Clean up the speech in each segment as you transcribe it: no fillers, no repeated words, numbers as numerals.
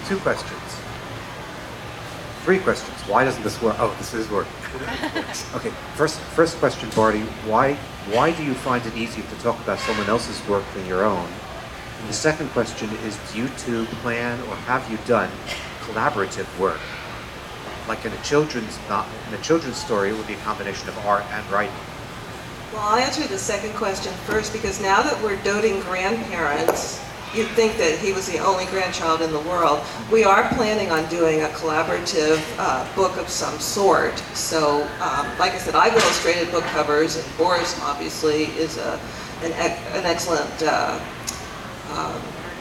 2 questions. 3 questions. Why doesn't this work? Oh, this is working. Okay, first question, Bardi. Why do you find it easier to talk about someone else's work than your own? And the second question is, do you two plan or have you done collaborative work? Like in a children's story, it would be a combination of art and writing. Well, I'll answer the second question first, because now that we're doting grandparents, you'd think that he was the only grandchild in the world. We are planning on doing a collaborative book of some sort. So, like I said, I've illustrated book covers, and Boris obviously is an excellent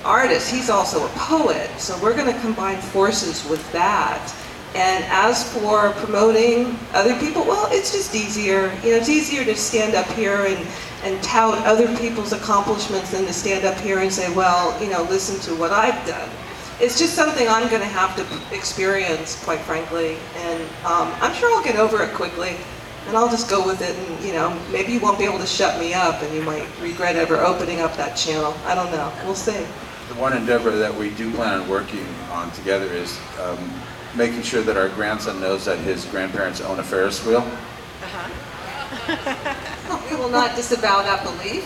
artist. He's also a poet, so we're going to combine forces with that. And as for promoting other people, well, it's just easier. You know, it's easier to stand up here and tout other people's accomplishments than to stand up here and say, well, you know, listen to what I've done. It's just something I'm going to have to experience, quite frankly. And I'm sure I'll get over it quickly. And I'll just go with it, and, you know, maybe you won't be able to shut me up, and you might regret ever opening up that channel. I don't know. We'll see. The one endeavor that we do plan on working on together is making sure that our grandson knows that his grandparents own a Ferris wheel. We will not disavow that belief.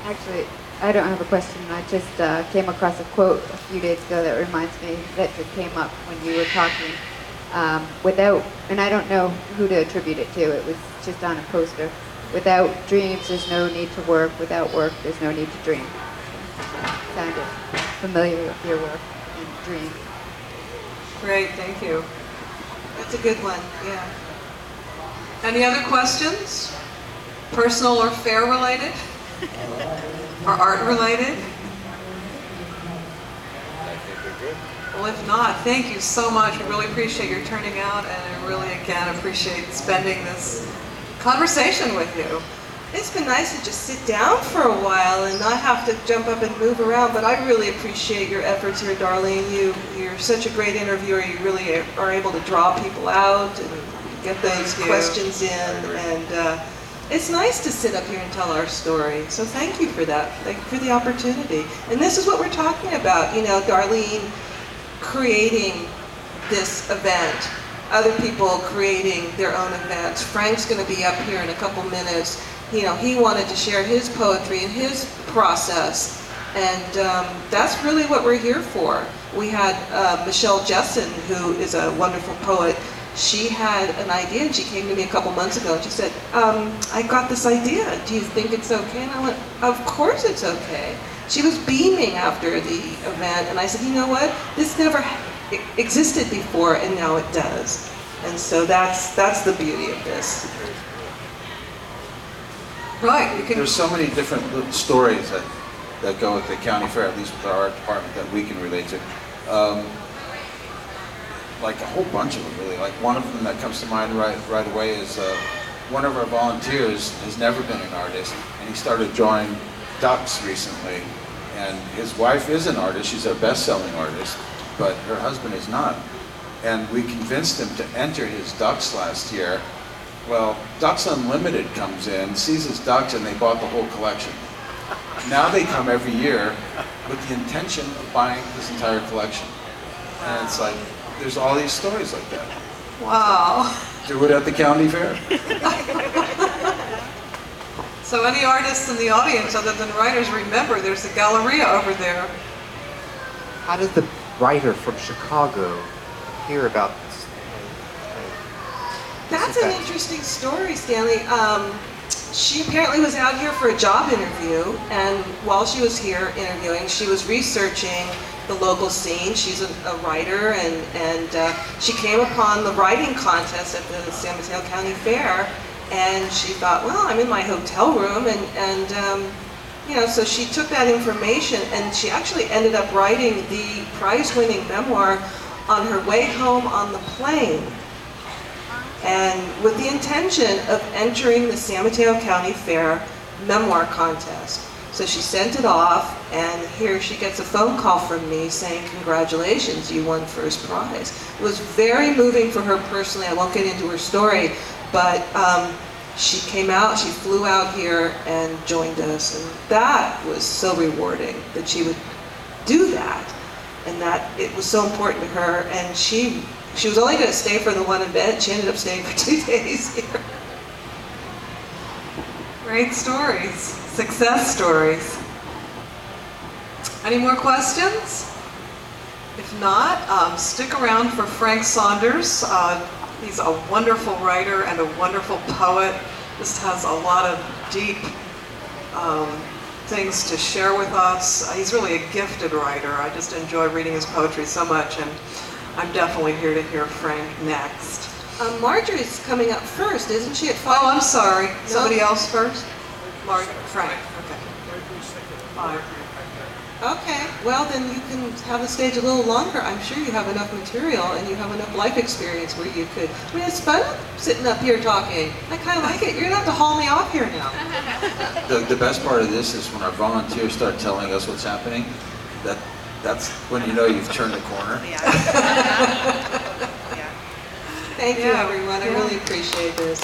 Actually, I don't have a question. I just came across a quote a few days ago that reminds me, that just came up when you were talking. And I don't know who to attribute it to. It was just on a poster. Without dreams, there's no need to work. Without work, there's no need to dream. Sounded familiar with your work and dream. Great, thank you. That's a good one, yeah. Any other questions? Personal or fair related? Or art related? I think we're good. Well, if not, thank you so much. We really appreciate your turning out, and I really, again, appreciate spending this conversation with you. It's been nice to just sit down for a while and not have to jump up and move around, but I really appreciate your efforts here, Darlene. You're such a great interviewer. You really are able to draw people out and get those questions in, and it's nice to sit up here and tell our story. So thank you for that. Thank you for the opportunity. And this is what we're talking about, you know, Darlene creating this event, other people creating their own events. Frank's going to be up here in a couple minutes. You know, he wanted to share his poetry and his process, and that's really what we're here for. We had Michelle Jessen, who is a wonderful poet. She had an idea, and she came to me a couple months ago, and she said, I got this idea. Do you think it's okay? And I went, of course it's okay. She was beaming after the event, and I said, you know what? This never existed before, and now it does. And so that's the beauty of this. Right. There's so many different little stories that go with the county fair, at least with our art department, that we can relate to. Like a whole bunch of them, really. Like one of them that comes to mind right away is one of our volunteers has never been an artist, and he started drawing ducks recently. And his wife is an artist. She's a best-selling artist, but her husband is not. And we convinced him to enter his ducks last year. Well, Ducks Unlimited comes in, sees his ducks, and they bought the whole collection. Now they come every year with the intention of buying this entire collection. And it's like, there's all these stories like that. Wow. Do it at the county fair. So any artists in the audience other than writers, remember there's a Galleria over there. How did the writer from Chicago hear about this? That's an interesting story, Stanley. She apparently was out here for a job interview, and while she was here interviewing, she was researching the local scene. She's a writer, and she came upon the writing contest at the San Mateo County Fair, and she thought, well, I'm in my hotel room, and you know, so she took that information, and she actually ended up writing the prize-winning memoir on her way home on the plane, and with the intention of entering the San Mateo County Fair memoir contest. So she sent it off, and here she gets a phone call from me saying, congratulations, you won first prize. It was very moving for her personally. I won't get into her story, but she came out, she flew out here and joined us, and that was so rewarding that she would do that, and that it was so important to her. And she was only going to stay for the one event. She ended up staying for 2 days here. Great stories, success stories. Any more questions? If not, stick around for Frank Saunders. He's a wonderful writer and a wonderful poet. Just has a lot of deep things to share with us. He's really a gifted writer. I just enjoy reading his poetry so much, and I'm definitely here to hear Frank next. Marjorie's coming up first, isn't she, at 5? Oh, I'm sorry. No? Somebody else first? Frank, okay. 5. Okay, well then you can have the stage a little longer. I'm sure you have enough material and you have enough life experience where you could. I mean, it's fun sitting up here talking. I kind of like it. You're gonna have to haul me off here now. The best part of this is when our volunteers start telling us what's happening. That's when you know you've turned the corner. Thank you, everyone. I really appreciate this.